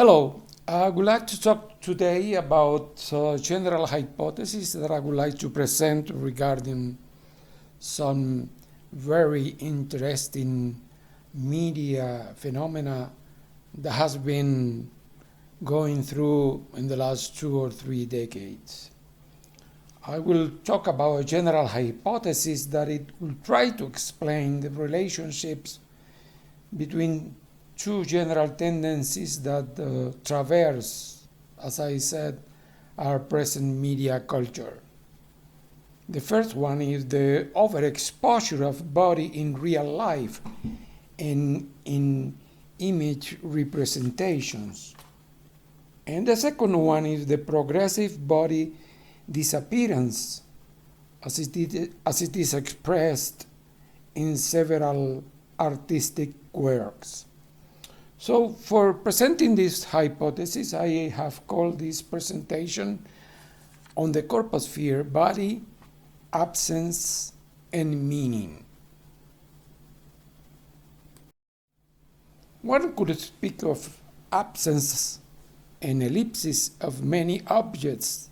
Hello, I would like to talk today about general hypotheses that I would like to present regarding some very interesting media phenomena that has been going through in the last 2 or 3 decades. I will talk about a general hypothesis that it will try to explain the relationships between two general tendencies that traverse, as I said, our present media culture. The first one is the overexposure of body in real life and in image representations. And the second one is the progressive body disappearance, as it is expressed in several artistic works. So for presenting this hypothesis, I have called this presentation on the corposphere: body, absence, and meaning. One could speak of absence and ellipsis of many objects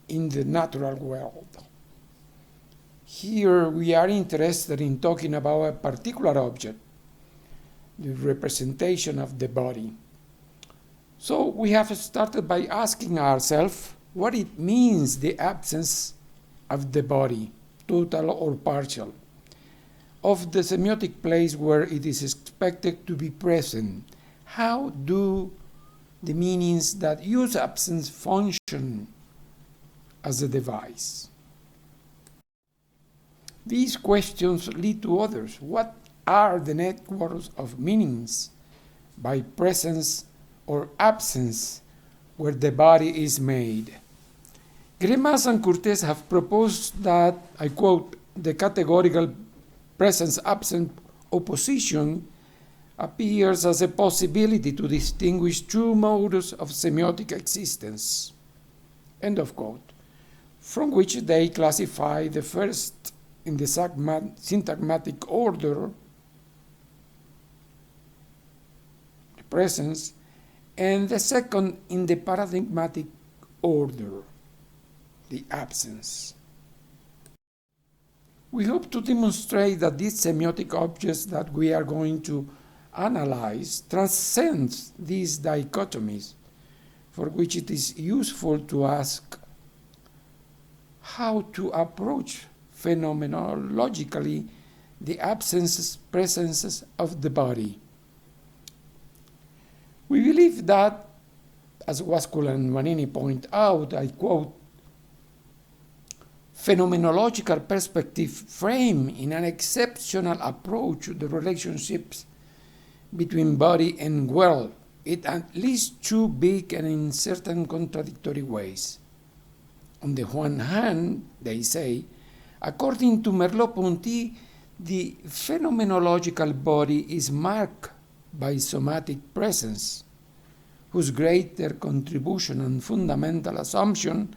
in the natural world. Here we are interested in talking about a particular object, the representation of the body. So we have started by asking ourselves what it means, the absence of the body, total or partial, of the semiotic place where it is expected to be present. How do the meanings that use absence function as a device? These questions lead to others. What are the networks of meanings by presence or absence where the body is made? Gremas and Cortés have proposed that, I quote, the categorical presence-absence opposition appears as a possibility to distinguish two modes of semiotic existence, end of quote, from which they classify the first in the syntagmatic order, presence, and the second in the paradigmatic order, the absence. We hope to demonstrate that these semiotic objects that we are going to analyze transcend these dichotomies, for which it is useful to ask how to approach phenomenologically the absences, presences of the body. We believe that, as Wascul and Vanini point out, I quote, phenomenological perspective frame in an exceptional approach to the relationships between body and world, it at least too big and in certain contradictory ways. On the one hand, they say, according to Merleau-Ponty, the phenomenological body is marked by somatic presence, whose greater contribution and fundamental assumption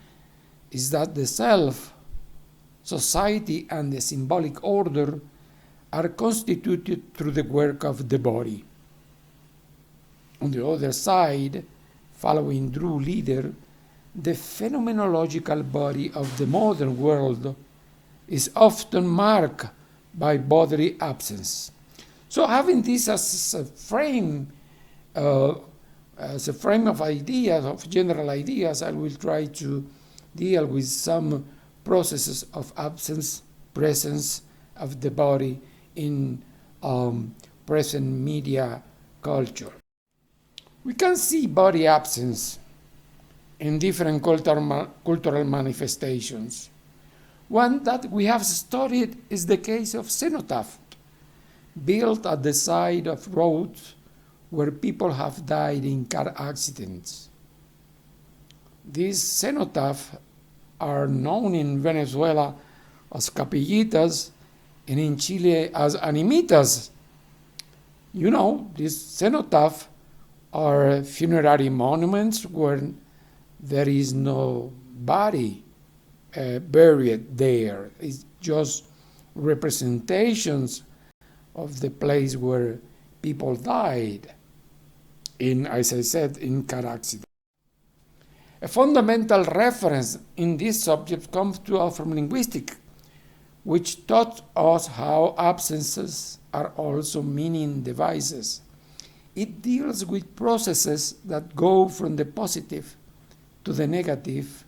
is that the self, society, and the symbolic order are constituted through the work of the body. On the other side, following Drew Leader, the phenomenological body of the modern world is often marked by bodily absence. So having this as a frame of ideas, of general ideas, I will try to deal with some processes of absence, presence of the body in present media culture. We can see body absence in different cultural manifestations. One that we have studied is the case of cenotaphs, built at the side of roads where people have died in car accidents. These cenotaphs are known in Venezuela as capillitas and in Chile as animitas. You know, these cenotaphs are funerary monuments where there is no body buried there. It's just representations of the place where people died. as I said, in car accident. A fundamental reference in this subject comes to us from linguistics, which taught us how absences are also meaning devices. It deals with processes that go from the positive to the negative,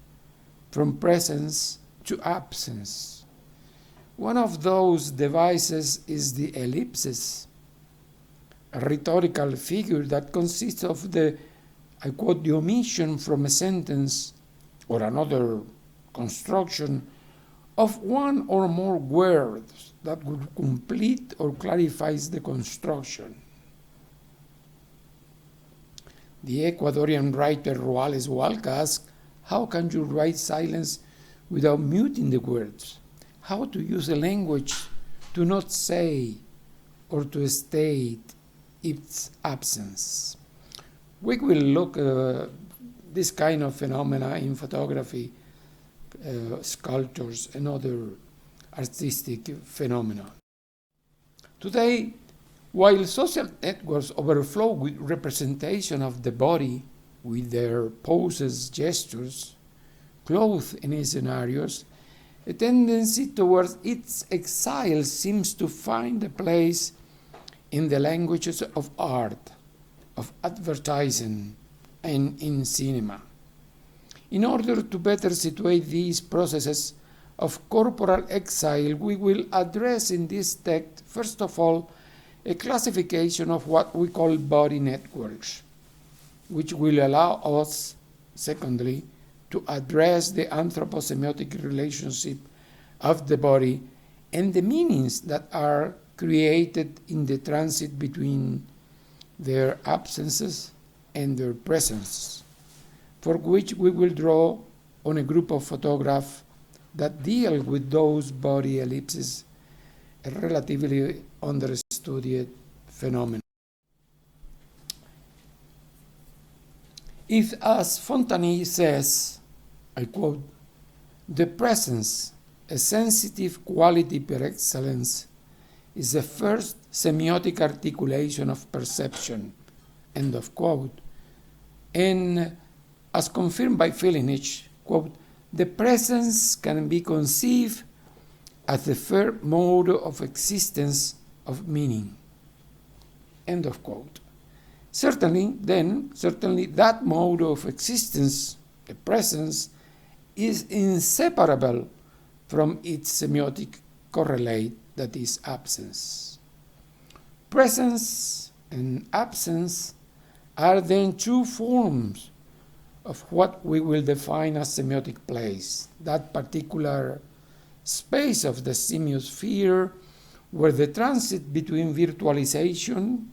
from presence to absence. One of those devices is the ellipsis, a rhetorical figure that consists of the, I quote, the omission from a sentence or another construction of one or more words that would complete or clarifies the construction. The Ecuadorian writer Ruales Hualca asked, how can you write silence without muting the words? How to use a language to not say or to state its absence? We will look at this kind of phenomena in photography, sculptures, and other artistic phenomena. Today, while social networks overflow with representation of the body, with their poses, gestures, clothes, and scenarios, a tendency towards its exile seems to find a place in the languages of art, of advertising, and in cinema. In order to better situate these processes of corporal exile, we will address in this text, first of all, a classification of what we call body networks, which will allow us, secondly, to address the anthropo-semiotic relationship of the body and the meanings that are created in the transit between their absences and their presence, for which we will draw on a group of photographs that deal with those body ellipses, a relatively understudied phenomenon. If, as Fontenay says, I quote, the presence, a sensitive quality per excellence, is the first semiotic articulation of perception, end of quote, and as confirmed by Filinich, quote, the presence can be conceived as the first mode of existence of meaning, end of quote. Certainly that mode of existence, the presence, is inseparable from its semiotic correlate, that is absence. Presence and absence are then two forms of what we will define as semiotic place, that particular space of the semiosphere where the transit between virtualization,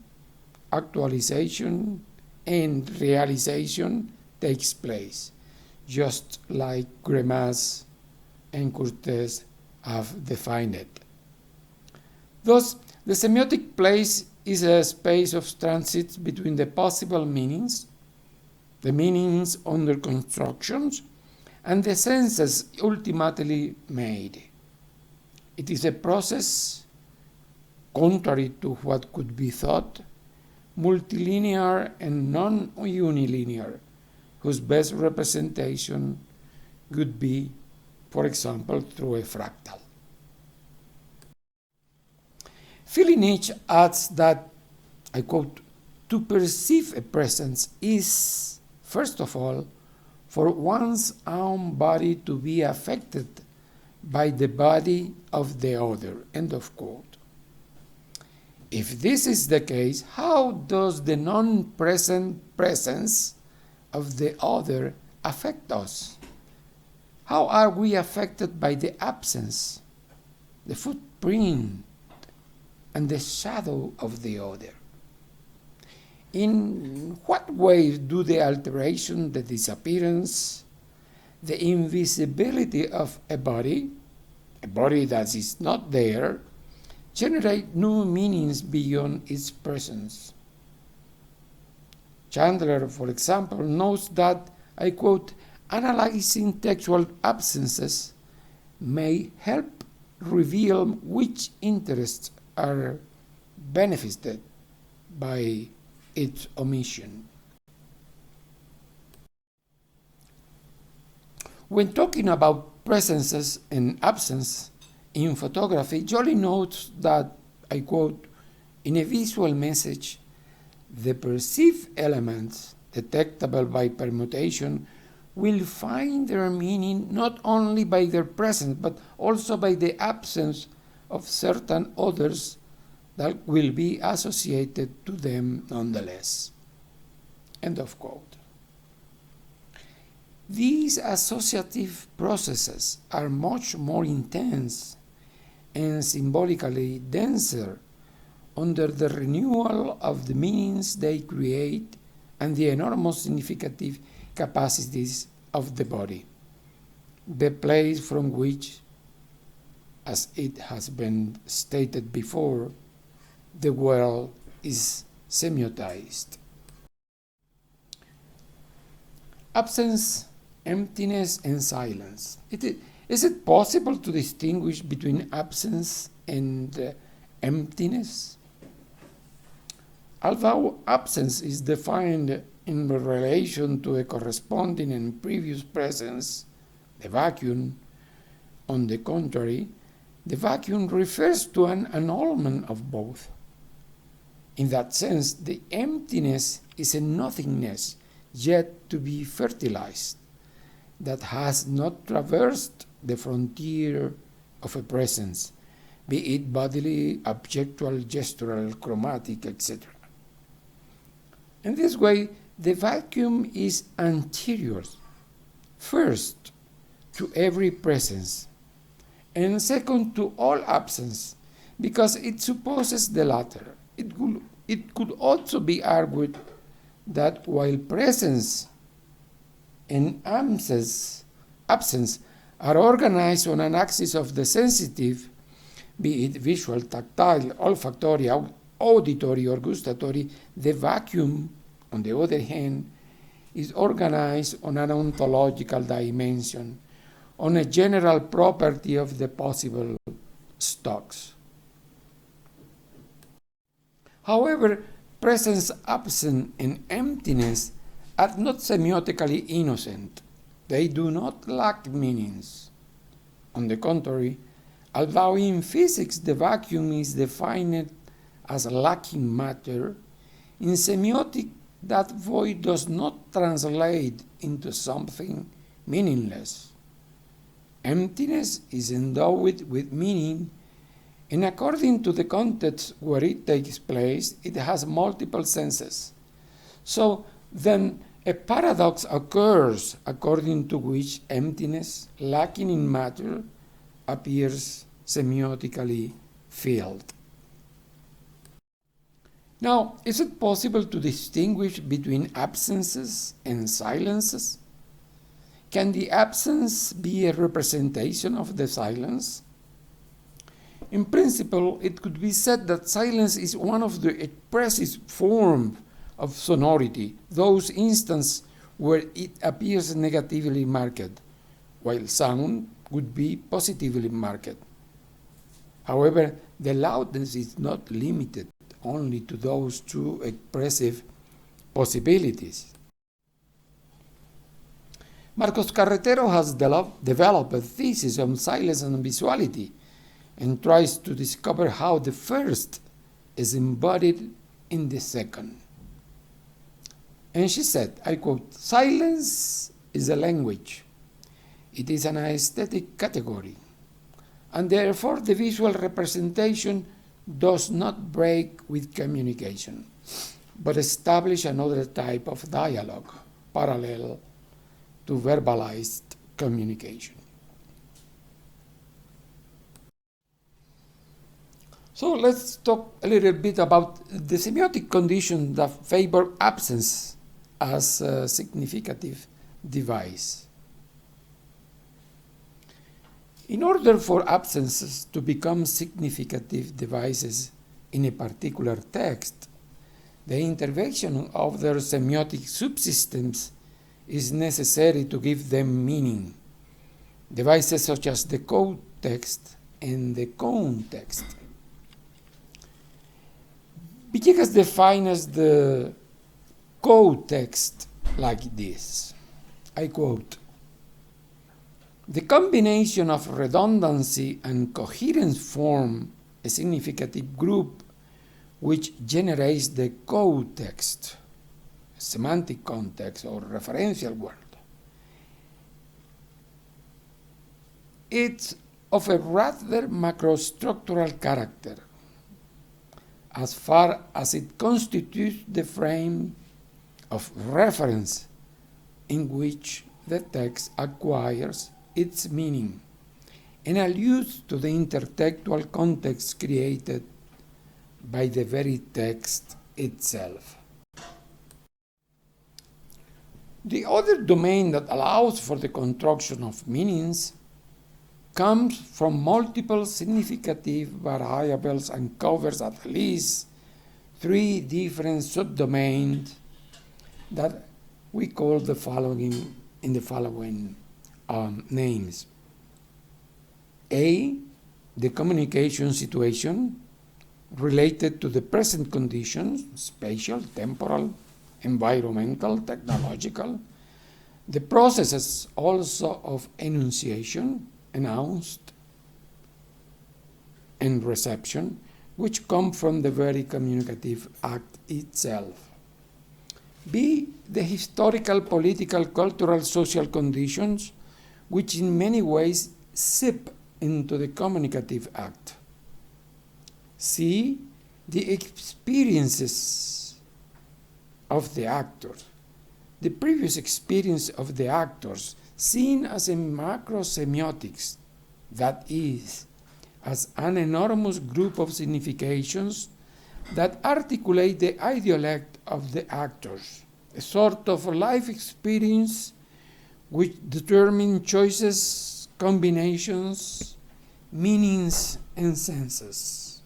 actualization, and realization takes place, just like Greimas and Cortés have defined it. Thus, the semiotic place is a space of transit between the possible meanings, the meanings under constructions, and the senses ultimately made. It is a process, contrary to what could be thought, multilinear and non-unilinear, whose best representation could be, for example, through a fractal. Filinich adds that, I quote, to perceive a presence is, first of all, for one's own body to be affected by the body of the other, end of quote. If this is the case, how does the non-present presence of the other affect us? How are we affected by the absence, the footprint, and the shadow of the other? In what ways do the alteration, the disappearance, the invisibility of a body that is not there, generate new meanings beyond its presence? Chandler, for example, notes that, I quote, analyzing textual absences may help reveal which interests are benefited by its omission. When talking about presences and absence in photography, Joly notes that, I quote, in a visual message, the perceived elements detectable by permutation will find their meaning not only by their presence, but also by the absence of certain others that will be associated to them nonetheless. End of quote. These associative processes are much more intense and symbolically denser under the renewal of the meanings they create and the enormous significative capacities of the body, the place from which, as it has been stated before, the world is semiotized. Absence, emptiness, and silence. Is it possible to distinguish between absence and emptiness? Although absence is defined in relation to a corresponding and previous presence, the vacuum, on the contrary, the vacuum refers to an annulment of both. In that sense, the emptiness is a nothingness yet to be fertilized, that has not traversed the frontier of a presence, be it bodily, objectual, gestural, chromatic, etc. In this way, the vacuum is anterior, first, to every presence, and second, to all absence, because it supposes the latter. It could also be argued that while presence and absence are organized on an axis of the sensitive, be it visual, tactile, olfactory, auditory, or gustatory, the vacuum, on the other hand, is organized on an ontological dimension, on a general property of the possible stocks. However, presence, absence, and emptiness are not semiotically innocent. They do not lack meanings. On the contrary, although in physics the vacuum is defined as lacking matter, in semiotic that void does not translate into something meaningless. Emptiness is endowed with meaning, and according to the context where it takes place, it has multiple senses. So then a paradox occurs according to which emptiness, lacking in matter, appears semiotically filled. Now, is it possible to distinguish between absences and silences? Can the absence be a representation of the silence? In principle, it could be said that silence is one of the expressive forms of sonority, those instances where it appears negatively marked, while sound would be positively marked. However, the loudness is not limited only to those two expressive possibilities. Marcos Carretero has developed a thesis on silence and visuality, and tries to discover how the first is embodied in the second. And she said, I quote, "Silence is a language. It is an aesthetic category, and therefore the visual representation does not break with communication, but establish another type of dialogue parallel to verbalized communication." So let's talk a little bit about the semiotic conditions that favor absence as a significative device. In order for absences to become significative devices in a particular text, the intervention of their semiotic subsystems is necessary to give them meaning. Devices such as the code text and the context. Villegas defines the code text like this, I quote, The combination of redundancy and coherence form a significative group which generates the co-text, semantic context or referential world. It's of a rather macrostructural character, as far as it constitutes the frame of reference in which the text acquires its meaning and alludes to the intertextual context created by the very text itself. The other domain that allows for the construction of meanings comes from multiple significative variables and covers at least 3 different subdomains that we call the following names. A, the communication situation related to the present conditions, spatial, temporal, environmental, technological. The processes also of enunciation, announced, and reception, which come from the very communicative act itself. B, the historical, political, cultural, social conditions, which in many ways seep into the communicative act. C, the experiences of the actors, the previous experience of the actors seen as a macro-semiotics, that is, as an enormous group of significations that articulate the ideolect of the actors, a sort of life experience which determine choices, combinations, meanings, and senses.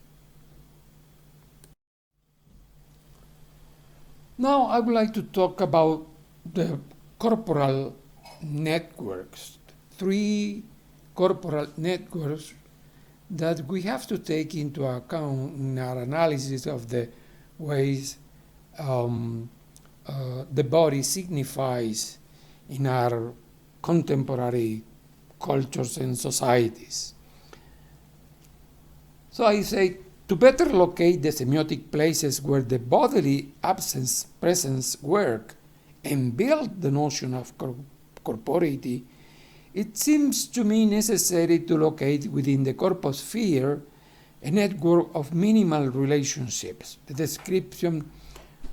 Now I would like to talk about the corporal networks, 3 corporal networks that we have to take into account in our analysis of the ways the body signifies in our contemporary cultures and societies. So I say, to better locate the semiotic places where the bodily absence presence work and build the notion of corporeity, it seems to me necessary to locate within the corpus sphere a network of minimal relationships, the description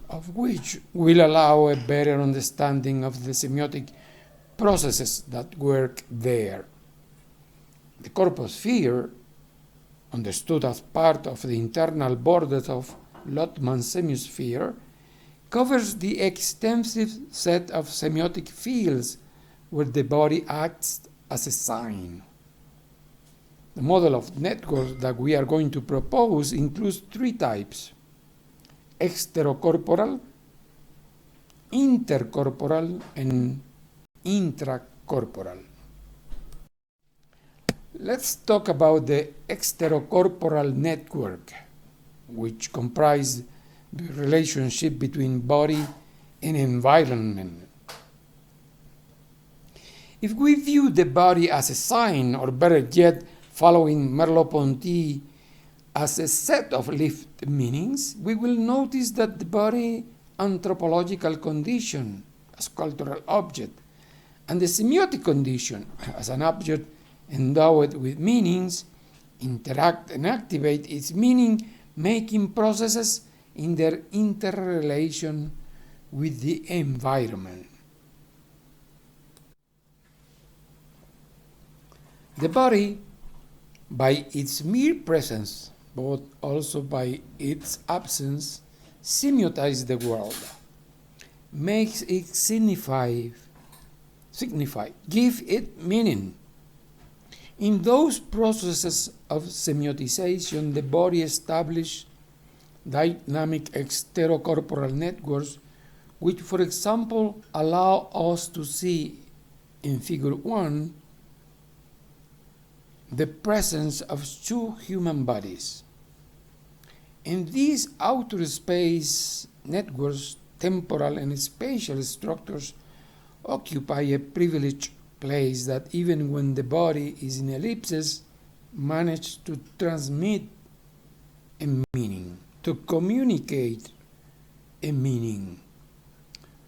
of which will allow a better understanding of the semiotic processes that work there. The corpus sphere, understood as part of the internal borders of Lotman's semiosphere, covers the extensive set of semiotic fields where the body acts as a sign. The model of network that we are going to propose includes 3 types: extero-corporal, inter-corporal, and intra-corporal. Let's talk about the extero-corporal network, which comprises the relationship between body and environment. If we view the body as a sign, or better yet, following Merleau-Ponty, as a set of lived meanings, we will notice that the body anthropological condition as cultural object and the semiotic condition as an object endowed with meanings interact and activate its meaning-making processes in their interrelation with the environment. The body, by its mere presence, but also by its absence, semiotizes the world, makes it signify, give it meaning. In those processes of semiotization, the body establishes dynamic extero-corporal networks, which, for example, allow us to see in Figure 1 the presence of 2 human bodies. In these outer space networks, temporal and spatial structures occupy a privileged place that even when the body is in ellipses, manage to transmit a meaning, to communicate a meaning.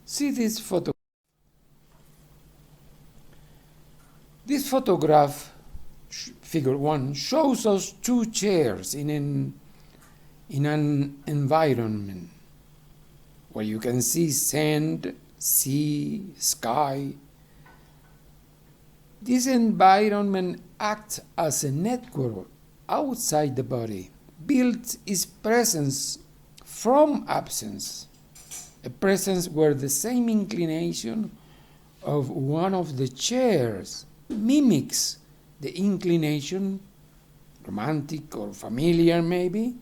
See this photo. This photograph, figure 1, shows us two chairs in an environment where you can see sand, sea, sky. This environment acts as a network outside the body, builds its presence from absence, a presence where the same inclination of one of the chairs mimics the inclination, romantic or familiar maybe,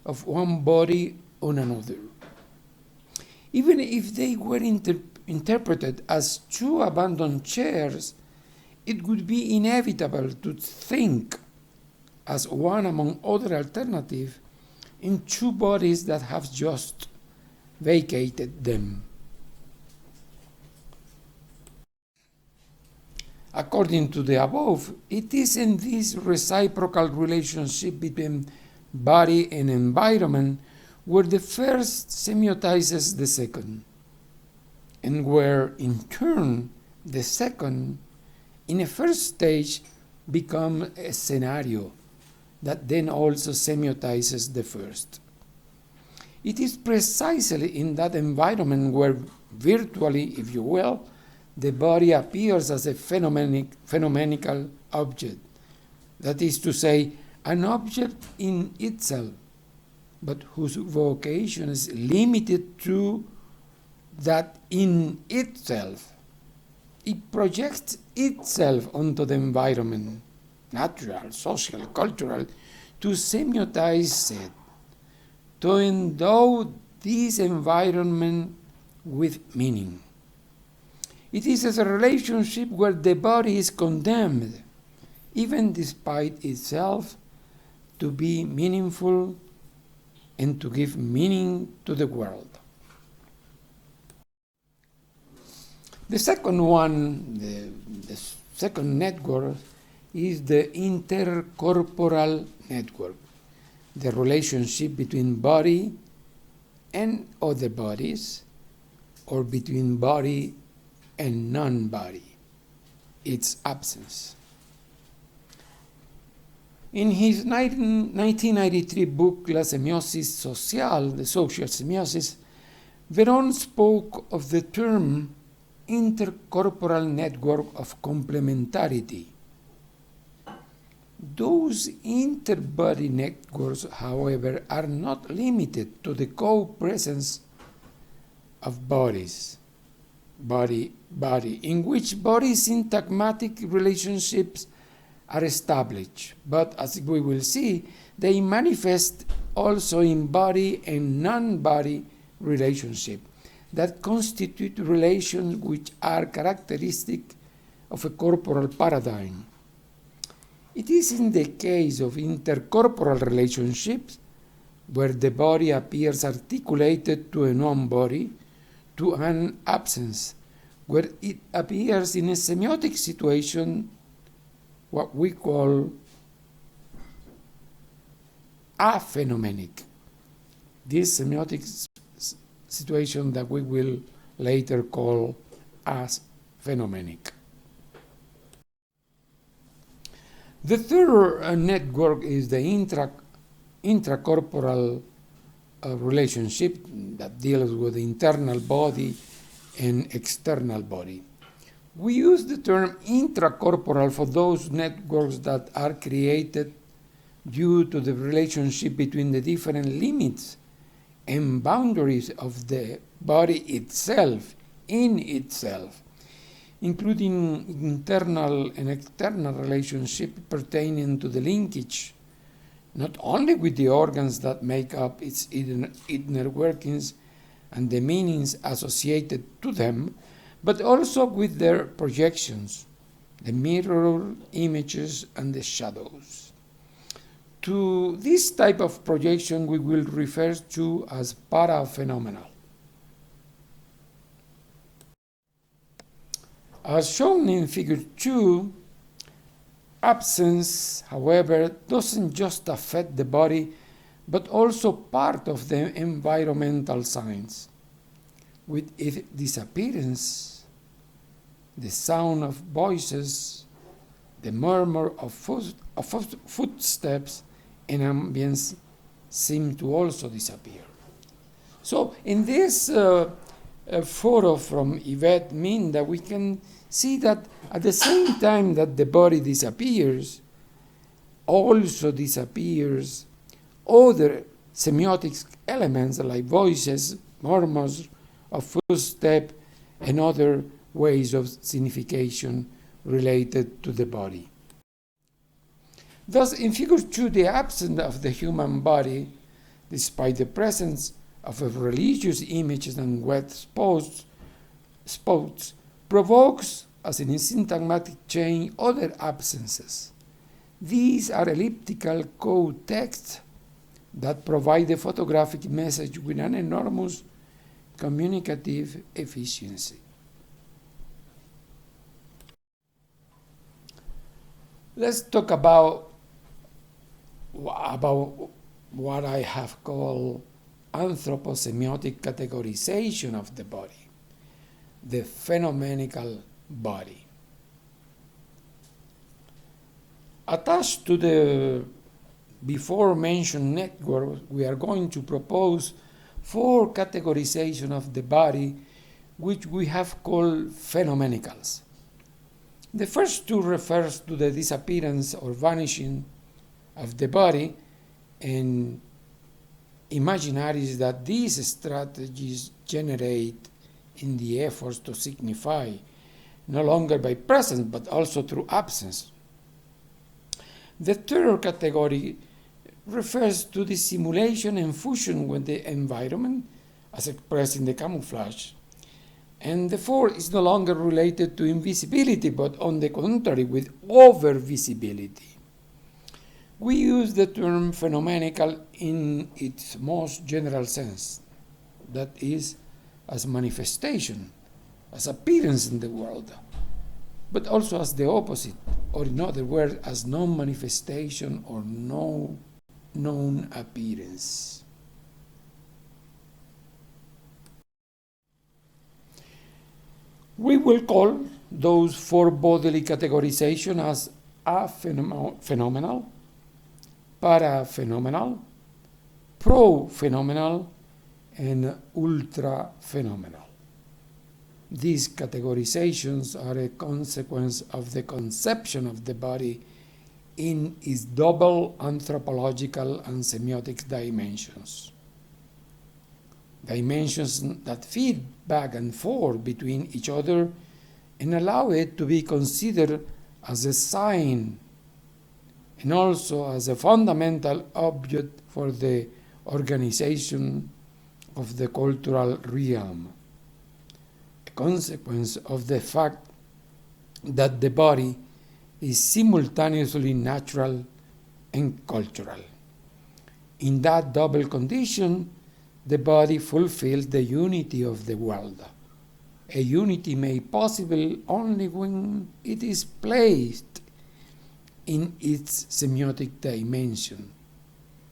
of one body on another. Even if they were interpreted as two abandoned chairs, it would be inevitable to think as one among other alternatives in two bodies that have just vacated them. According to the above, it is in this reciprocal relationship between body and environment where the first semiotizes the second, and where, in turn, the second, in a first stage, becomes a scenario that then also semiotizes the first. It is precisely in that environment where, virtually, if you will, the body appears as a phenomenical object, that is to say, an object in itself, but whose vocation is limited to that in itself. It projects itself onto the environment, natural, social, cultural, to semiotize it, to endow this environment with meaning. It is as a relationship where the body is condemned, even despite itself, to be meaningful and to give meaning to the world. The second one, the second network, is the inter-corporal network, the relationship between body and other bodies, or between body and non-body, its absence. In his 1993 book, La semiosis sociale, the social semiosis, Veron spoke of the term inter-corporal network of complementarity. Those interbody networks, however, are not limited to the co-presence of bodies, body, in which body-syntagmatic relationships are established, but as we will see, they manifest also in body and non-body relationship that constitute relations which are characteristic of a corporal paradigm. It is in the case of intercorporal relationships where the body appears articulated to a non-body, to an absence, where it appears in a semiotic situation, what we call apophatic. This semiotic situation that we will later call as phenomenic. The third network is the intra-corporal relationship that deals with the internal body and external body. We use the term intra-corporal for those networks that are created due to the relationship between the different limits and boundaries of the body itself, in itself, including internal and external relationship pertaining to the linkage, not only with the organs that make up its inner workings and the meanings associated to them, but also with their projections, the mirror images and the shadows. To this type of projection we will refer to as para-phenomenal. As shown in figure 2, absence, however, doesn't just affect the body, but also part of the environmental signs. With its disappearance, the sound of voices, the murmur of footsteps, and ambience seem to also disappear. So in this photo from Yvette Minda, we can see that at the same time that the body disappears, also disappears other semiotic elements like voices, murmurs of footstep, and other ways of signification related to the body. Thus, in figure 2, the absence of the human body, despite the presence of religious images and wet spots, provokes, as in a syntagmatic chain, other absences. These are elliptical code texts that provide the photographic message with an enormous communicative efficiency. Let's talk about what I have called Anthropo-semiotic categorization of the body, the phenomenical body. Attached to the before mentioned network, we are going to propose 4 categorization of the body, which we have called phenomenicals. The first 2 refers to the disappearance or vanishing of the body, and imaginaries that these strategies generate in the efforts to signify, no longer by presence, but also through absence. The third category refers to the simulation and fusion with the environment, as expressed in the camouflage. And the fourth is no longer related to invisibility, but on the contrary, with over-visibility. We use the term phenomenical in its most general sense, that is, as manifestation, as appearance in the world, but also as the opposite, or in other words, as non-manifestation or no known appearance. We will call those 4 bodily categorizations as aphenomenal, para-phenomenal, pro-phenomenal, and ultra-phenomenal. These categorizations are a consequence of the conception of the body in its double anthropological and semiotic dimensions. Dimensions that feed back and forth between each other and allow it to be considered as a sign and also as a fundamental object for the organization of the cultural realm. A consequence of the fact that the body is simultaneously natural and cultural. In that double condition, the body fulfills the unity of the world, a unity made possible only when it is placed in its semiotic dimension,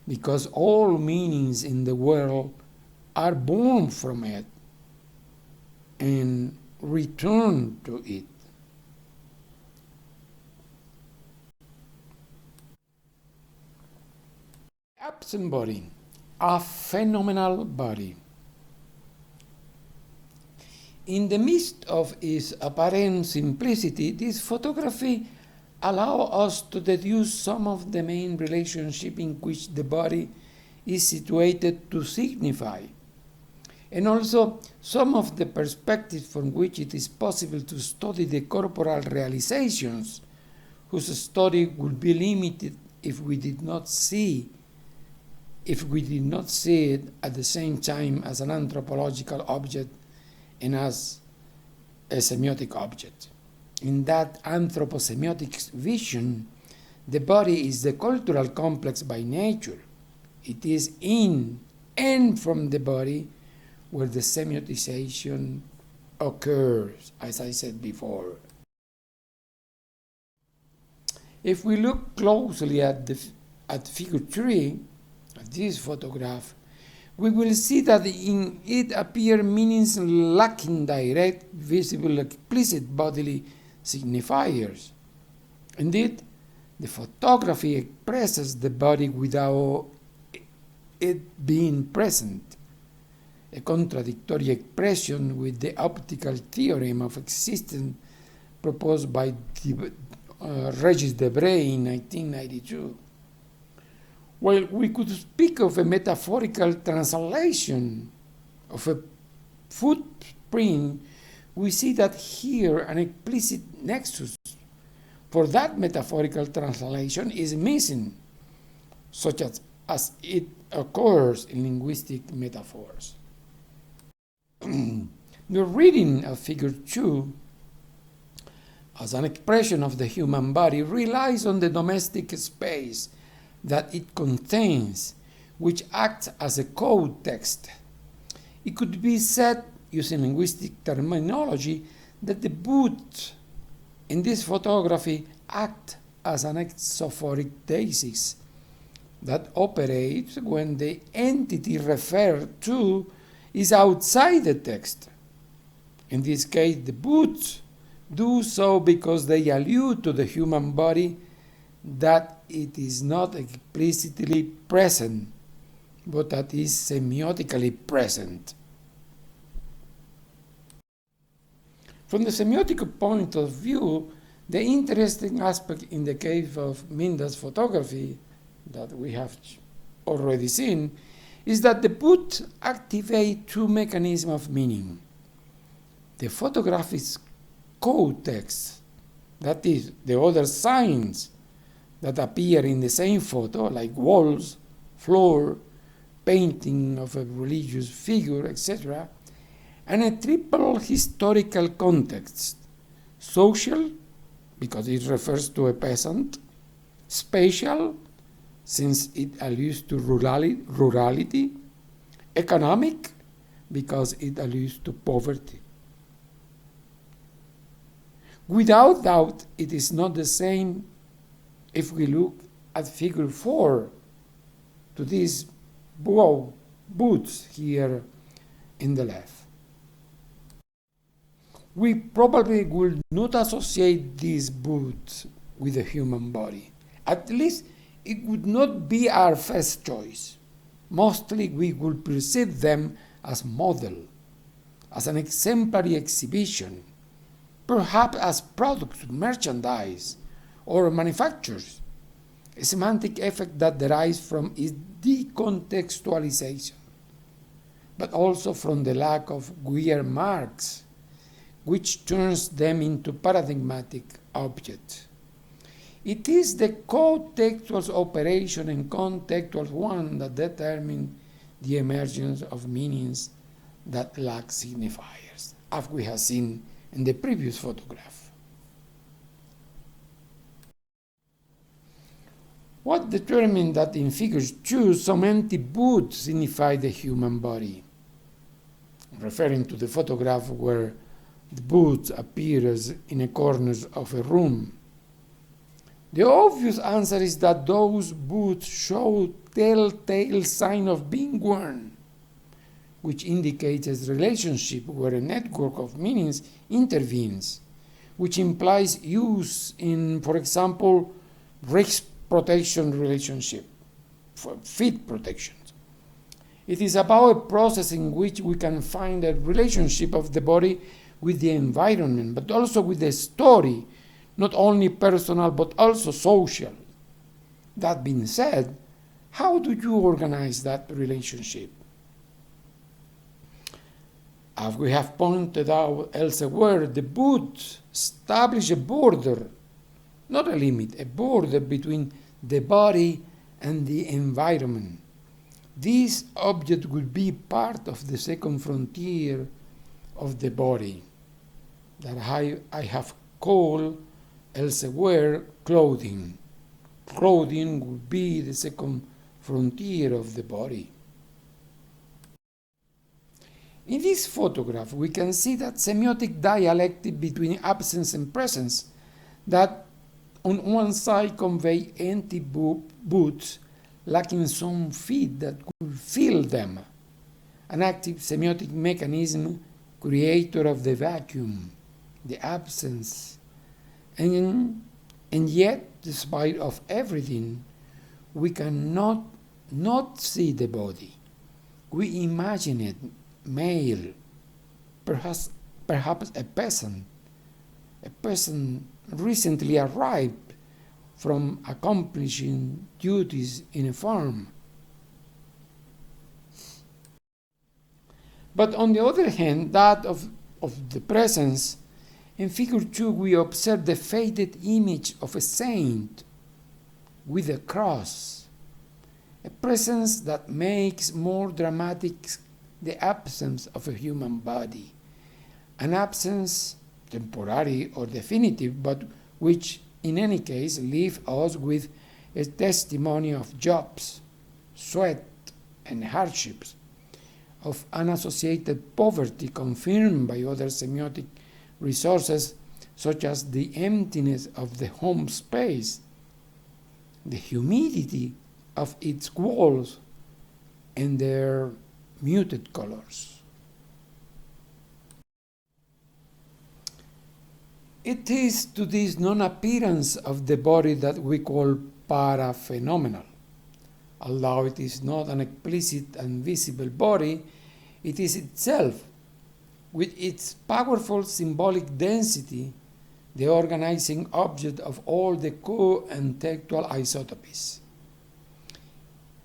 because all meanings in the world are born from it and return to it. Absent body, a phenomenal body. In the midst of its apparent simplicity, this photography allows us to deduce some of the main relationships in which the body is situated to signify, and also some of the perspectives from which it is possible to study the corporal realizations, whose study would be limited if we did not see it at the same time as an anthropological object and as a semiotic object. In that Anthropo-semiotic vision, the body is the cultural complex by nature. It is in and from the body where the semiotization occurs, as I said before. If we look closely at figure 3, at this photograph, we will see that in it appear meanings lacking direct, visible, explicit bodily signifiers. Indeed, the photography expresses the body without it being present, a contradictory expression with the optical theorem of existence proposed by Regis Debray in 1992. While we could speak of a metaphorical translation of a footprint, we see that here an explicit nexus for that metaphorical translation is missing, such as it occurs in linguistic metaphors. The reading of figure 2 as an expression of the human body relies on the domestic space that it contains, which acts as a code text. It could be said, using linguistic terminology, that the boot in this photography acts as an exophoric thesis that operates when the entity referred to is outside the text. In this case, the boots do so because they allude to the human body that it is not explicitly present, but that is semiotically present. From the semiotic point of view, the interesting aspect in the case of Minda's photography that we have already seen is that the boot activates two mechanisms of meaning. The photograph is code text, that is, the other signs that appear in the same photo, like walls, floor, painting of a religious figure, etc., and a triple historical context: social, because it refers to a peasant; spatial, since it alludes to rurality; economic, because it alludes to poverty. Without doubt, it is not the same if we look at figure 4 to these boots here in the left. We probably will not associate these boots with the human body. At least it would not be our first choice. Mostly we would perceive them as model, as an exemplary exhibition, perhaps as products, merchandise, or manufactures, a semantic effect that derives from its decontextualization, but also from the lack of weird marks, which turns them into paradigmatic objects. It is the co-textual operation and contextual one that determine the emergence of meanings that lack signifiers, as we have seen in the previous photograph. What determined that in figures 2 some empty boots signify the human body? Referring to the photograph where the boot appears in a corner of a room. The obvious answer is that those boots show telltale sign of being worn, which indicates a relationship where a network of meanings intervenes, which implies use in, for example, risk protection relationship, for feet protection. It is about a process in which we can find a relationship of the body with the environment, but also with the story, not only personal but also social. That being said, how do you organize that relationship? As we have pointed out elsewhere, the boot establishes a border, not a limit, a border between the body and the environment. This object would be part of the second frontier of the body that I have called elsewhere clothing. Clothing would be the second frontier of the body. In this photograph, we can see that semiotic dialectic between absence and presence that on one side convey empty boots lacking some feet that could fill them, an active semiotic mechanism, creator of the vacuum, the absence, and yet, despite of everything, we cannot not see the body. We imagine it male, perhaps a person recently arrived from accomplishing duties in a farm. But on the other hand, that of the presence, in figure 2 we observe the faded image of a saint with a cross, a presence that makes more dramatic the absence of a human body, an absence temporary or definitive, but which in any case leaves us with a testimony of jobs, sweat, and hardships, of unassociated poverty confirmed by other semiotic resources such as the emptiness of the home space, the humidity of its walls, and their muted colors. It is to this non-appearance of the body that we call para-phenomenal. Although it is not an explicit and visible body, it is itself, with its powerful symbolic density, the organizing object of all the co-intellectual isotopies.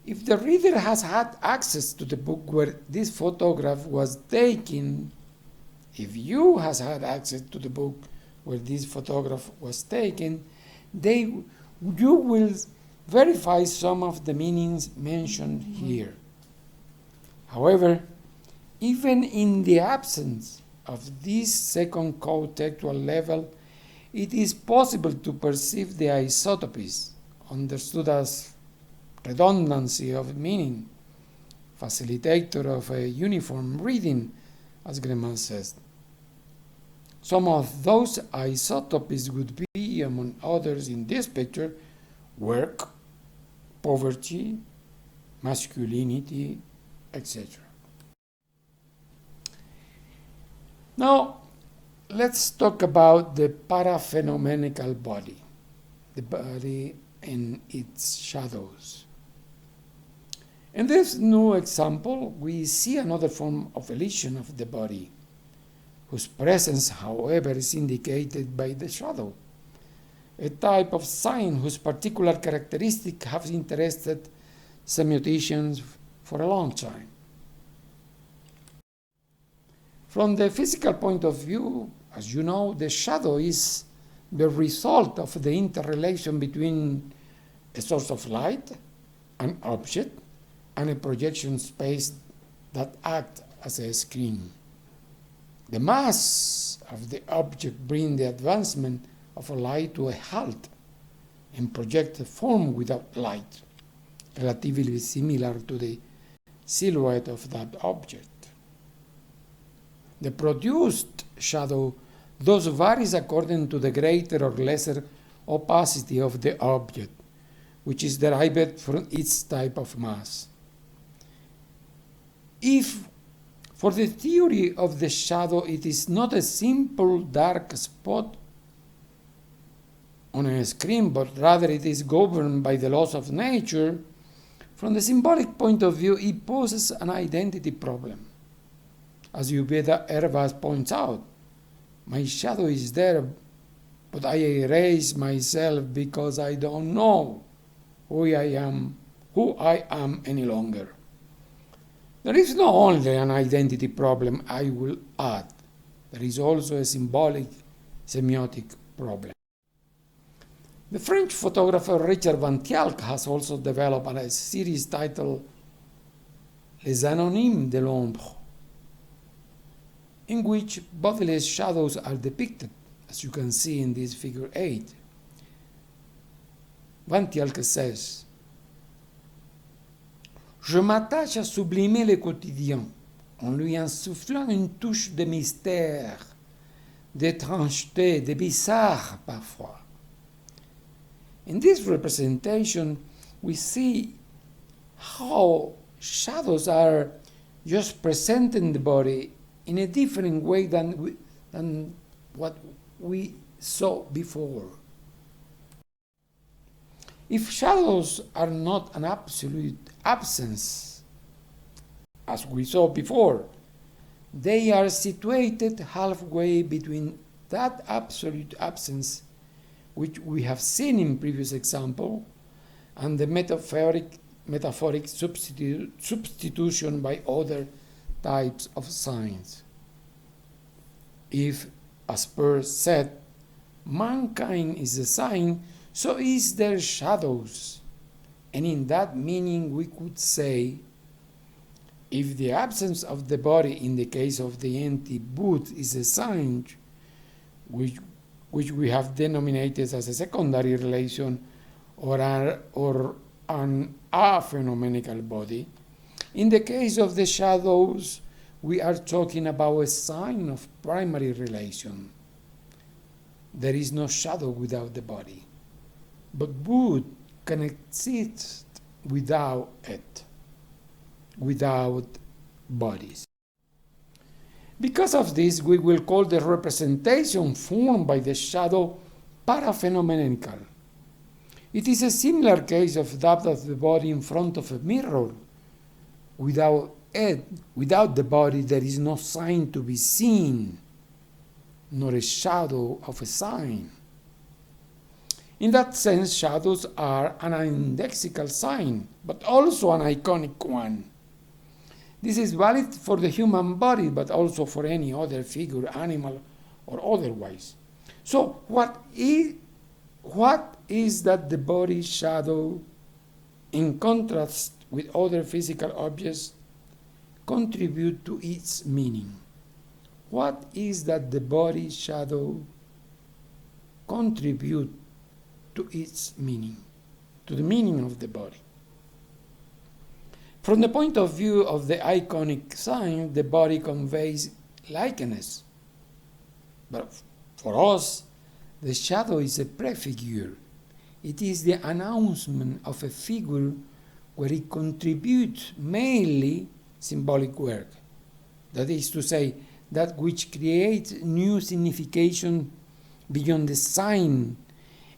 If the reader has had access to the book where this photograph was taken, if you has had access to the book where this photograph was taken, you will verify some of the meanings mentioned here. However, even in the absence of this second co-textual level, it is possible to perceive the isotopies, understood as redundancy of meaning, facilitator of a uniform reading, as Greimann says. Some of those isotopies would be, among others in this picture, work, poverty, masculinity, etc. Now, let's talk about the para-phenomenical body, the body and its shadows. In this new example, we see another form of elision of the body, whose presence, however, is indicated by the shadow, a type of sign whose particular characteristic have interested semioticians for a long time. From the physical point of view, as you know, the shadow is the result of the interrelation between a source of light, an object, and a projection space that acts as a screen. The mass of the object brings the advancement of a light to a halt and projects a form without light, relatively similar to the silhouette of that object. The produced shadow thus varies according to the greater or lesser opacity of the object, which is derived from its type of mass. If, for the theory of the shadow, it is not a simple dark spot on a screen, but rather it is governed by the laws of nature, from the symbolic point of view, it poses an identity problem. As Ubeda Ervas points out, my shadow is there, but I erase myself because I don't know who I am any longer. There is not only an identity problem, I will add. There is also a symbolic semiotic problem. The French photographer Richard Van Tialk has also developed a series titled Les Anonymes de l'Ombre, in which bodiless shadows are depicted, as you can see in this figure 8. Van Tialk says, Je m'attache à sublimer le quotidien, en lui insufflant une touche de mystère, d'étrangeté, de bizarre parfois. In this representation, we see how shadows are just presenting the body in a different way than what we saw before. If shadows are not an absolute absence, as we saw before, they are situated halfway between that absolute absence, which we have seen in previous example, and the metaphoric substitution by other types of signs. If, as Peirce said, mankind is a sign, so is their shadows. And in that meaning we could say, if the absence of the body in the case of the empty booth is a sign, which we have denominated as a secondary relation or an apophatic body, in the case of the shadows, we are talking about a sign of primary relation. There is no shadow without the body, but booth can exist without it, without bodies. Because of this, we will call the representation formed by the shadow para-phenomenical. It is a similar case of that of the body in front of a mirror. Without it, without the body, there is no sign to be seen, nor a shadow of a sign. In that sense, shadows are an indexical sign, but also an iconic one. This is valid for the human body, but also for any other figure, animal or otherwise. So what is that the body shadow, in contrast with other physical objects, contribute to its meaning? What is that the body shadow contribute to its meaning, to the meaning of the body? From the point of view of the iconic sign, the body conveys likeness. But for us, the shadow is a prefigure. It is the announcement of a figure where it contributes mainly symbolic work. That is to say, that which creates new signification beyond the sign,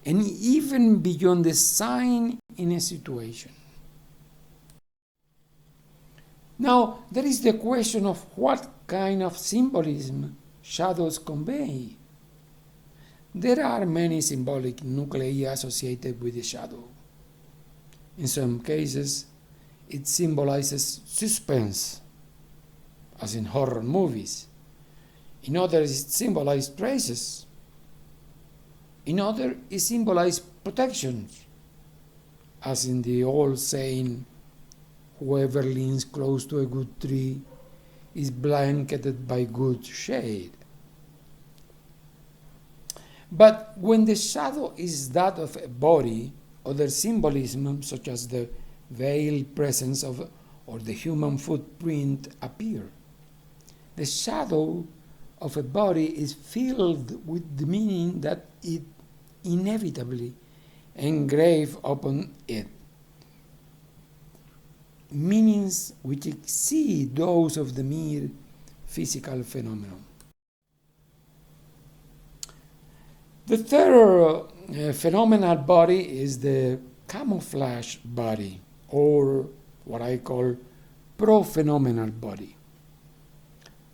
and even beyond the sign in a situation. Now, there is the question of what kind of symbolism shadows convey. There are many symbolic nuclei associated with the shadow. In some cases, it symbolizes suspense, as in horror movies. In others, it symbolizes traces. In others, it symbolizes protection, as in the old saying, whoever leans close to a good tree is blanketed by good shade. But when the shadow is that of a body, other symbolism, such as the veiled presence of or the human footprint, appear. The shadow of a body is filled with the meaning that it inevitably engrave upon it. Meanings which exceed those of the mere physical phenomenon. The third phenomenal body is the camouflaged body, or what I call pro-phenomenal body.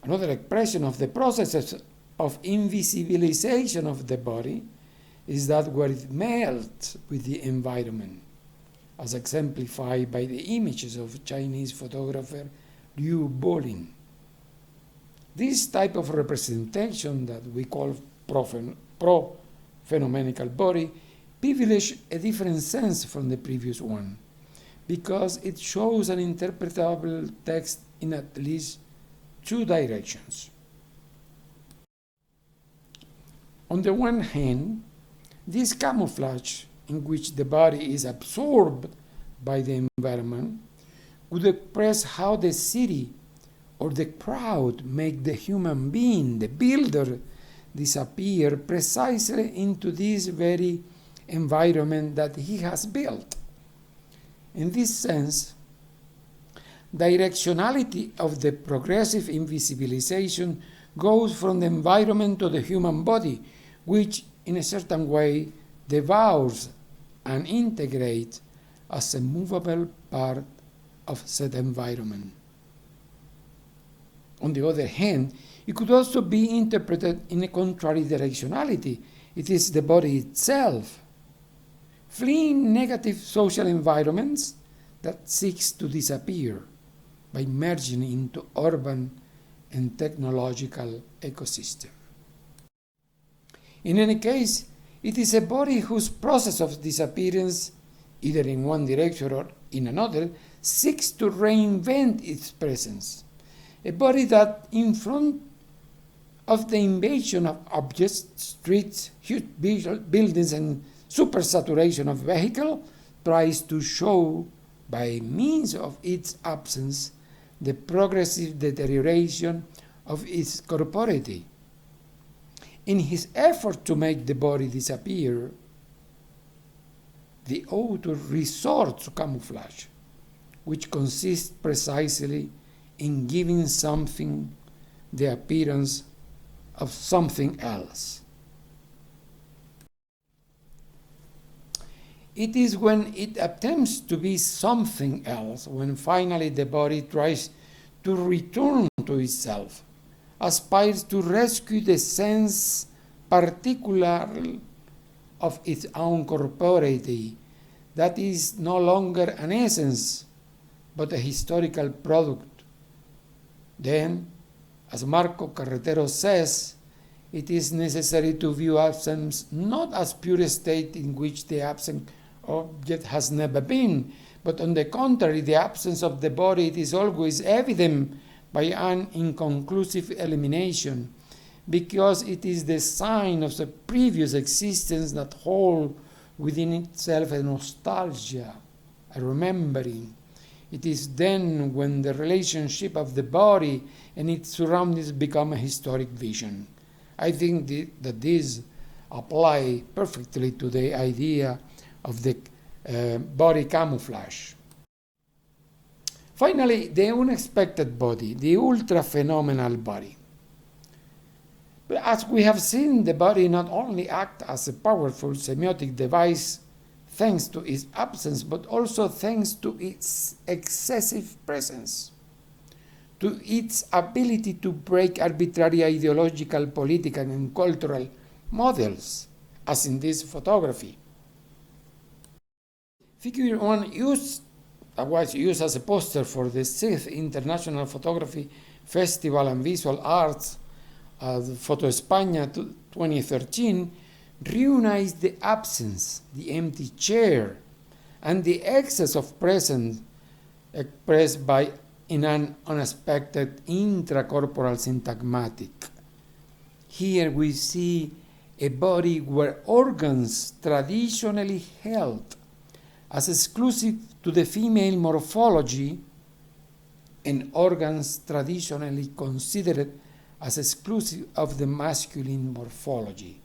Another expression of the process of invisibilization of the body is that where it melts with the environment, as exemplified by the images of Chinese photographer Liu Bolin. This type of representation that we call pro-phenomenical body privileges a different sense from the previous one, because it shows an interpretable text in at least two directions. On the one hand, this camouflage in which the body is absorbed by the environment would express how the city or the crowd make the human being, the builder, disappear precisely into this very environment that he has built. In this sense, directionality of the progressive invisibilization goes from the environment to the human body, which in a certain way devours and integrates as a movable part of said environment. On the other hand, it could also be interpreted in a contrary directionality. It is the body itself, fleeing negative social environments, that seeks to disappear by merging into urban and technological ecosystem. In any case, it is a body whose process of disappearance, either in one direction or in another, seeks to reinvent its presence. A body that, in front of the invasion of objects, streets, huge buildings, and supersaturation of vehicle, tries to show, by means of its absence, the progressive deterioration of its corporeity. In his effort to make the body disappear, the author resorts to camouflage, which consists precisely in giving something the appearance of something else. It is when it attempts to be something else, when finally the body tries to return to itself, aspires to rescue the sense particular of its own corporeity, that is no longer an essence, but a historical product. Then, as Marco Carretero says, it is necessary to view absence not as pure state in which the absent object has never been, but on the contrary, the absence of the body it is always evident by an inconclusive elimination, because it is the sign of the previous existence that holds within itself a nostalgia, a remembering. It is then when the relationship of the body and its surroundings become a historic vision. I think that this applies perfectly to the idea of the body camouflage. Finally, the unexpected body, the ultra-phenomenal body. But as we have seen, the body not only acts as a powerful semiotic device thanks to its absence, but also thanks to its excessive presence, to its ability to break arbitrary ideological, political, and cultural models, as in this photography. Figure 1 was used as a poster for the 6th International Photography Festival and Visual Arts Foto España 2013, reunites the absence, the empty chair, and the excess of presence expressed in an unexpected intra-corporal syntagmatic. Here we see a body where organs traditionally held as exclusive to the female morphology and organs traditionally considered as exclusive of the masculine morphology.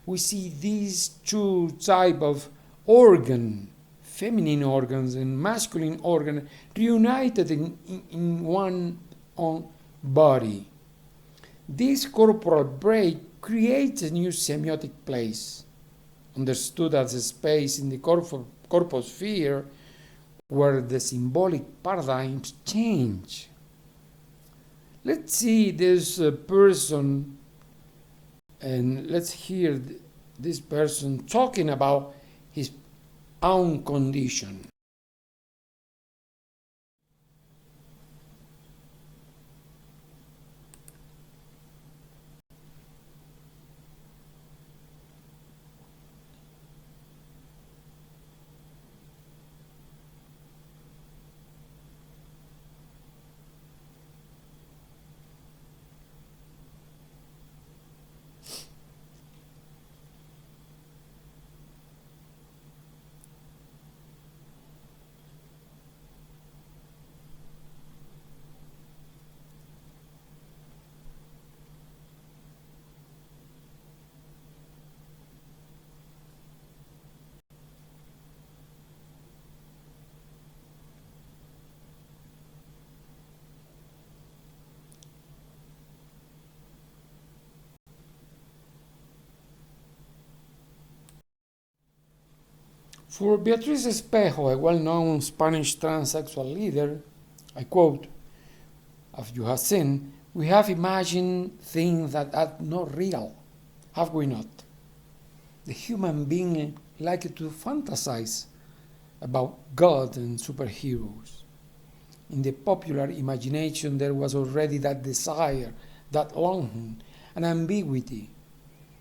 We see these two types of organ, feminine organs and masculine organ, reunited in one body. This corporal break creates a new semiotic place, understood as a space in the corposphere where the symbolic paradigms change. Let's see this person, and let's hear this person talking about his own condition. For Beatriz Espejo, a well-known Spanish transsexual leader, I quote, "As you have seen, we have imagined things that are not real, have we not? The human being likes to fantasize about God and superheroes. In the popular imagination there was already that desire, that longing, an ambiguity.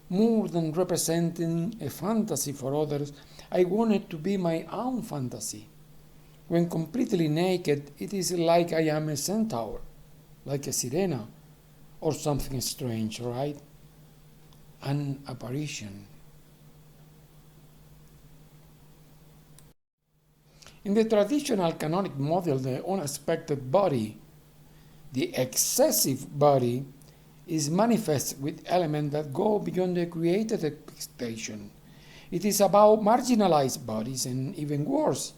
More than representing a fantasy for others, I wanted to be my own fantasy. When completely naked, it is like I am a centaur, like a sirena, or something strange, right? An apparition." In the traditional canonic model, the unexpected body, the excessive body, is manifest with elements that go beyond the created expectation. It is about marginalized bodies, and even worse,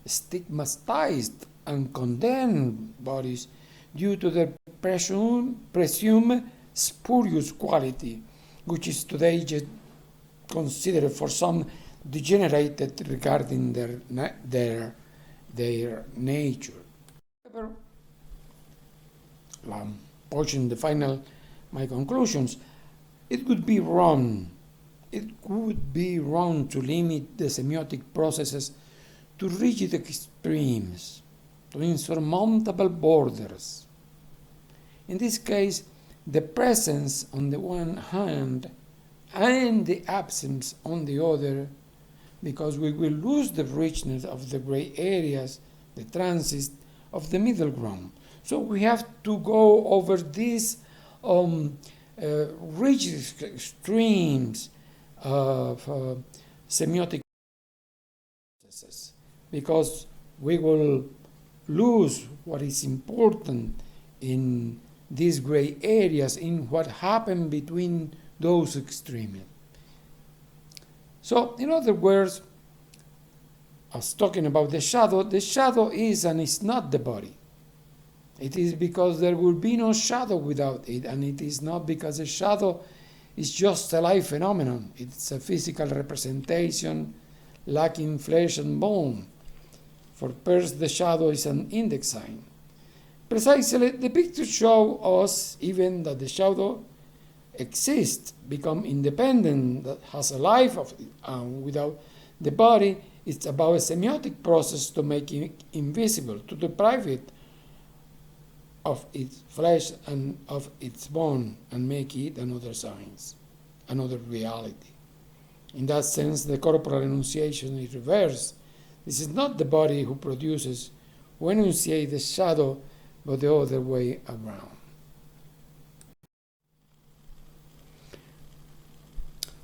stigmatized and condemned bodies due to their presumed spurious quality, which is today just considered for some degenerated regarding their nature. However, pushing the final my conclusions, it would be wrong. It would be wrong to limit the semiotic processes to rigid extremes, to insurmountable borders. In this case, the presence on the one hand and the absence on the other, because we will lose the richness of the gray areas, the transit of the middle ground. So we have to go over these rigid extremes of semiotic processes, because we will lose what is important in these gray areas, in what happened between those extremes. So, in other words, I was talking about the shadow is and is not the body. It is because there will be no shadow without it, and it is not because a shadow is just a life phenomenon. It's a physical representation lacking flesh and bone. For Peirce, the shadow is an index sign. Precisely, the picture shows us even that the shadow exists, become independent, that has a life of its own without the body. It's about a semiotic process to make it invisible, to deprive it of its flesh and of its bone, and make it another science, another reality. In that sense, the corporal enunciation is reversed. This is not the body who produces, who enunciates the shadow, but the other way around.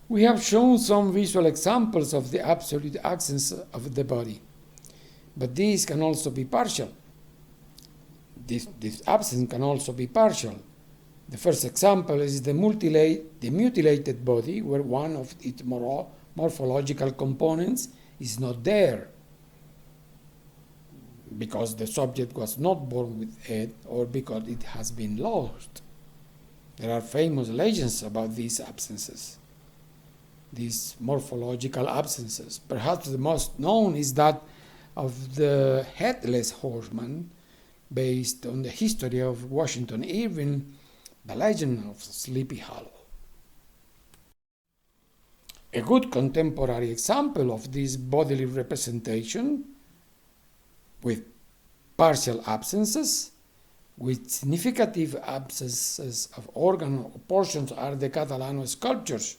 We have shown some visual examples of the absolute absence of the body, but these can also be partial. This absence can also be partial. The first example is the mutilated body, where one of its morphological components is not there, because the subject was not born with it, or because it has been lost. There are famous legends about these absences, these morphological absences. Perhaps the most known is that of the headless horseman, based on the history of Washington Irving, the legend of Sleepy Hollow. A good contemporary example of this bodily representation, with partial absences, with significative absences of organ or portions, are the Catalano sculptures.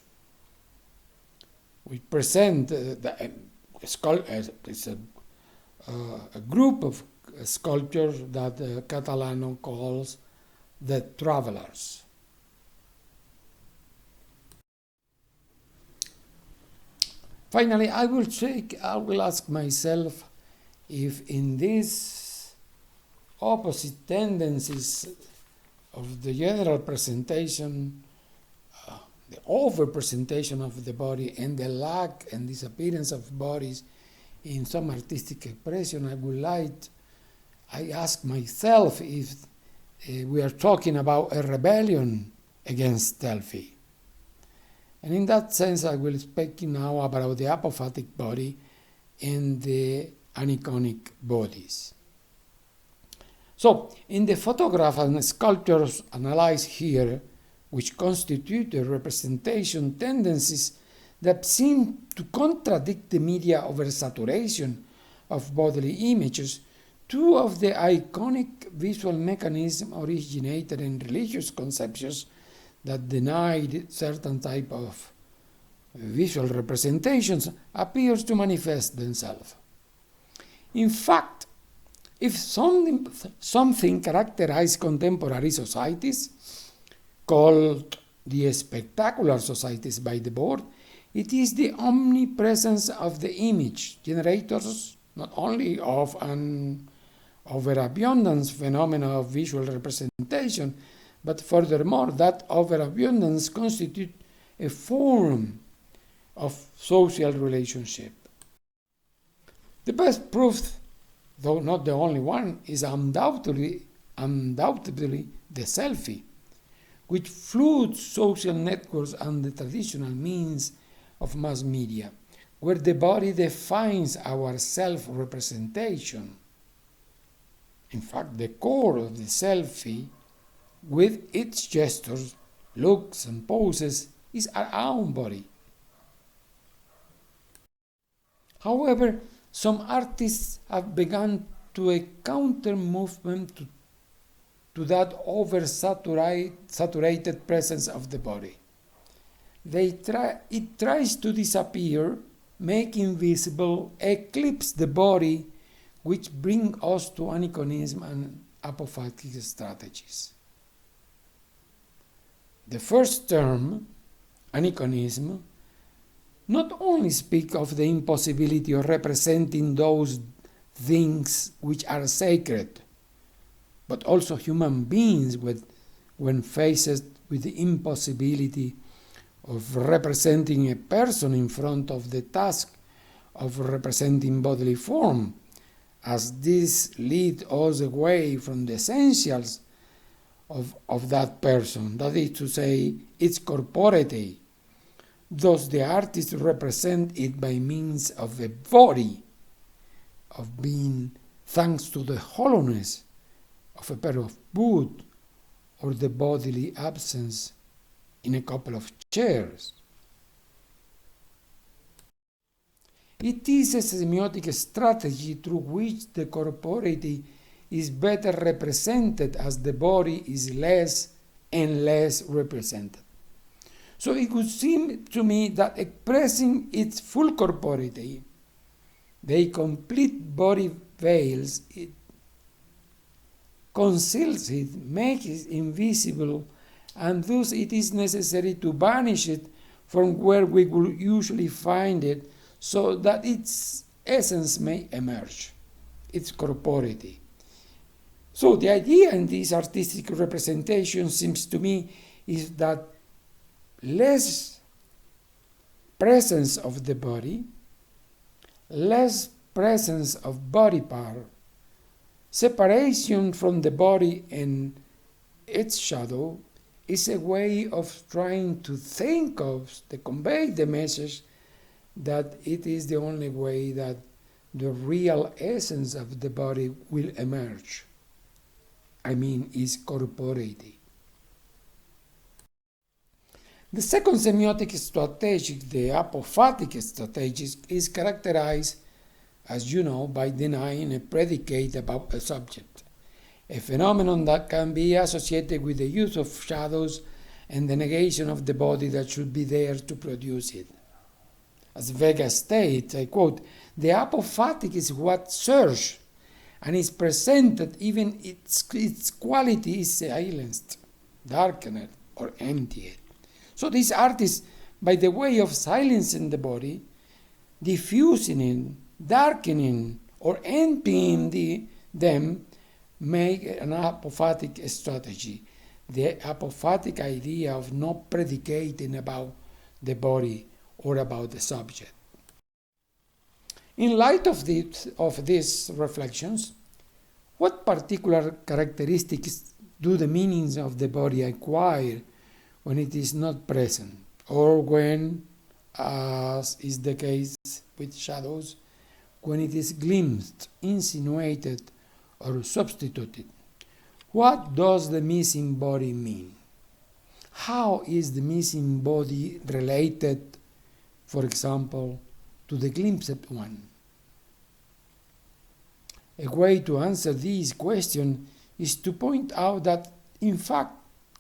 We present it's a group of sculptures that Catalano calls the travelers. Finally, I will ask myself if in these opposite tendencies of the general presentation, the over-presentation of the body and the lack and disappearance of bodies in some artistic expression, I ask myself if we are talking about a rebellion against selfie. And in that sense, I will speak now about the apophatic body and the aniconic bodies. So, in the photograph and sculptures analyzed here, which constitute the representation tendencies that seem to contradict the media oversaturation of bodily images, two of the iconic visual mechanisms originated in religious conceptions that denied certain type of visual representations appears to manifest themselves. In fact, if something characterized contemporary societies, called the spectacular societies by the board, it is the omnipresence of the image generators, not only of an overabundance phenomena of visual representation, but furthermore that overabundance constitutes a form of social relationship. The best proof, though not the only one, is undoubtedly the selfie, which floods social networks and the traditional means of mass media, where the body defines our self-representation. In fact, the core of the selfie, with its gestures, looks, and poses, is our own body. However, some artists have begun to a counter-movement to that oversaturated presence of the body. It tries to disappear, make invisible, eclipse the body, which bring us to aniconism and apophatic strategies. The first term, aniconism, not only speak of the impossibility of representing those things which are sacred, but also human beings when faced with the impossibility of representing a person in front of the task of representing bodily form, as this leads us away from the essentials of that person, that is to say, its corporeity. Thus the artist represents it by means of a body, of being, thanks to the hollowness of a pair of wood or the bodily absence in a couple of chairs. It is a semiotic strategy through which the corporeity is better represented as the body is less and less represented. So it would seem to me that expressing its full corporeity, the complete body veils it, conceals it, makes it invisible, and thus it is necessary to banish it from where we will usually find it, so that its essence may emerge, its corporeity. So the idea in this artistic representation seems to me is that less presence of the body, less presence of body part, separation from the body and its shadow is a way of trying to think of, to convey the message that it is the only way that the real essence of the body will emerge. I mean, its corporeity. The second semiotic strategy, the apophatic strategy, is characterized, as you know, by denying a predicate about a subject, a phenomenon that can be associated with the use of shadows and the negation of the body that should be there to produce it. As Vega states, I quote, "The apophatic is what surges and is presented even its quality is silenced, darkened, or emptied." So these artists, by the way of silencing the body, diffusing it, darkening, or emptying them, make an apophatic strategy, the apophatic idea of not predicating about the body or about the subject. In light of these reflections, what particular characteristics do the meanings of the body acquire when it is not present, or when, as is the case with shadows, when it is glimpsed, insinuated, or substituted. What does the missing body mean? How is the missing body related, for example, to the glimpsed one? A way to answer this question is to point out that, in fact,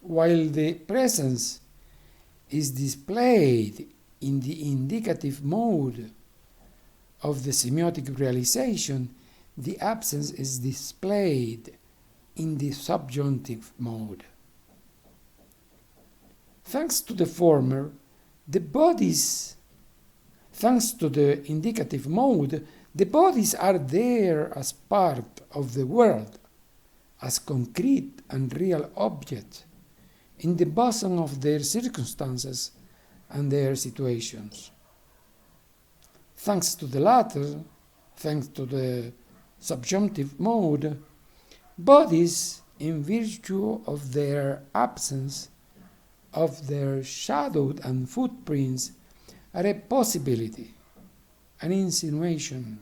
while the presence is displayed in the indicative mode of the semiotic realization, the absence is displayed in the subjunctive mode. Thanks to the former, thanks to the indicative mode, the bodies are there as part of the world, as concrete and real objects, in the bosom of their circumstances and their situations. Thanks to the latter, thanks to the subjunctive mode, bodies, in virtue of their absence, of their shadow and footprints, are a possibility, an insinuation,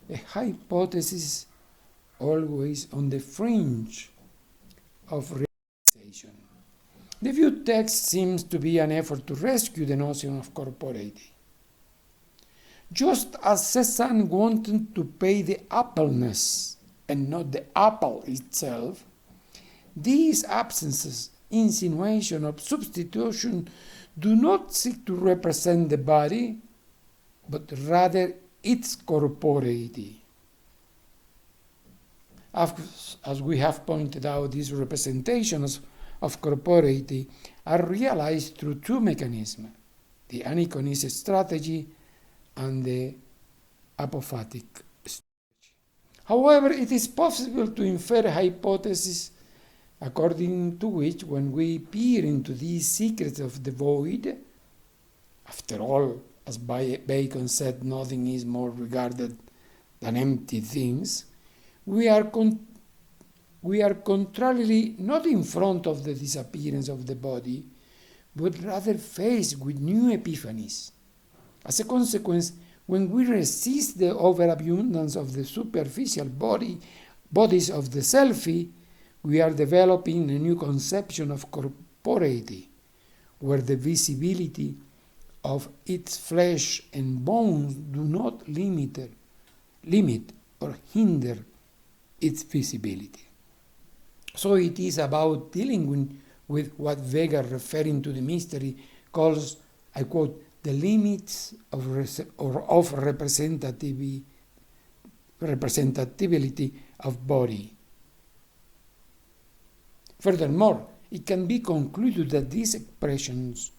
a hypothesis always on the fringe of realization. The view text seems to be an effort to rescue the notion of corporeity. Just as Cézanne wanted to pay the appleness and not the apple itself, these absences, insinuation or substitution, do not seek to represent the body, but rather its corporeity. As we have pointed out, these representations of corporeity are realized through two mechanisms, the aniconic strategy and the apophatic strategy. However, it is possible to infer a hypothesis according to which, when we peer into these secrets of the void, after all, as Bacon said, nothing is more regarded than empty things, we are contrarily not in front of the disappearance of the body, but rather faced with new epiphanies. As a consequence, when we resist the overabundance of the superficial bodies of the selfie, we are developing a new conception of corporeity, where the visibility of its flesh and bones do not limit or hinder its visibility. So it is about dealing with what Weger, referring to the mystery, calls, I quote, the limits of representativity of body. Furthermore, it can be concluded that these expressions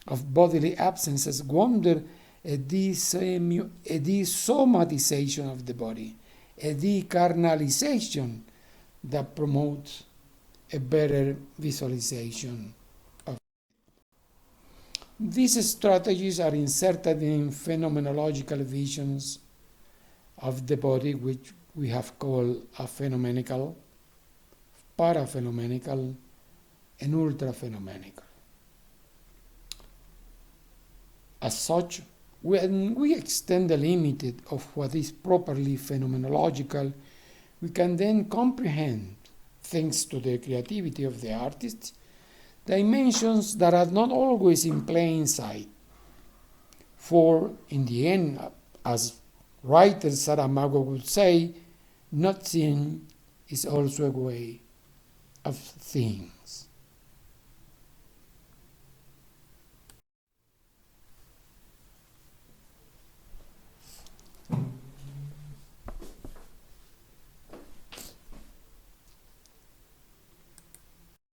of bodily absences wander a desomatization of the body, a decarnalization that promotes a better visualization of it. These strategies are inserted in phenomenological visions of the body, which we have called apophatic, para-phenomenical, and ultra-phenomenical. As such, when we extend the limit of what is properly phenomenological, we can then comprehend, thanks to the creativity of the artists, dimensions that are not always in plain sight. For, in the end, as writer Saramago would say, not seeing is also a way of things.